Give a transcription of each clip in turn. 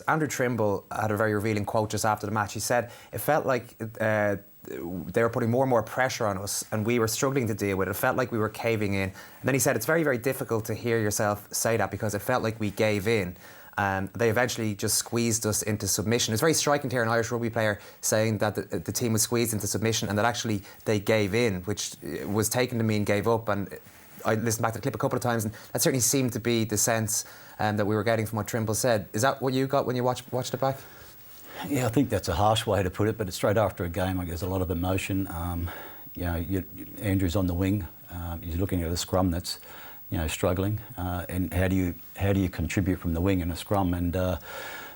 Andrew Trimble had a very revealing quote just after the match. He said it felt like they were putting more and more pressure on us and we were struggling to deal with it. It felt like we were caving in. And then he said it's very, very difficult to hear yourself say that because it felt like we gave in. They eventually just squeezed us into submission. It's very striking to hear an Irish rugby player saying that the team was squeezed into submission and that actually they gave in, which was taken to mean gave up. And I listened back to the clip a couple of times and that certainly seemed to be the sense that we were getting from what Trimble said. Is that what you got when you watched it back? Yeah, I think that's a harsh way to put it, but it's straight after a game. Like, there's a lot of emotion. Andrew's on the wing. He's looking at a scrum that's, struggling. And how do you contribute from the wing in a scrum? And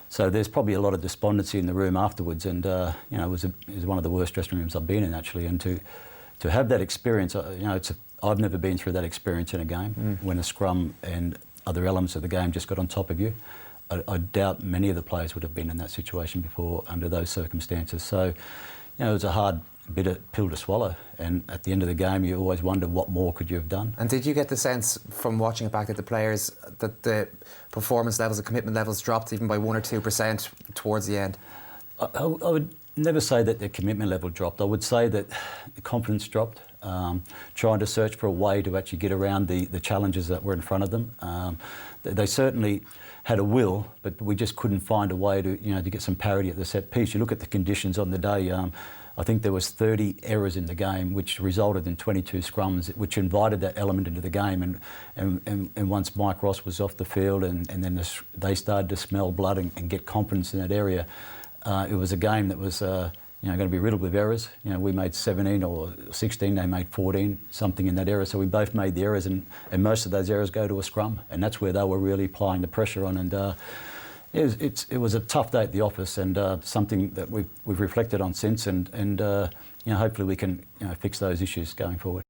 so there's probably a lot of despondency in the room afterwards. And it was one of the worst dressing rooms I've been in, actually. And to have that experience, I've never been through that experience in a game when a scrum and other elements of the game just got on top of you. I doubt many of the players would have been in that situation before under those circumstances. So, it was a hard bitter pill to swallow. And at the end of the game, you always wonder what more could you have done. And did you get the sense from watching it back that the players, that the performance levels, the commitment levels dropped even by 1 or 2% towards the end? I would never say that their commitment level dropped. I would say that the confidence dropped. Trying to search for a way to actually get around the challenges that were in front of them. They certainly had a will, but we just couldn't find a way to get some parity at the set piece. You look at the conditions on the day. I think there was 30 errors in the game, which resulted in 22 scrums, which invited that element into the game. And once Mike Ross was off the field, and then they started to smell blood and get confidence in that area, it was a game that was going to be riddled with errors. We made 17 or 16, they made 14, something in that area. So we both made the errors, and most of those errors go to a scrum, and that's where they were really applying the pressure on. And it was a tough day at the office, and something that we've reflected on since, and hopefully we can fix those issues going forward.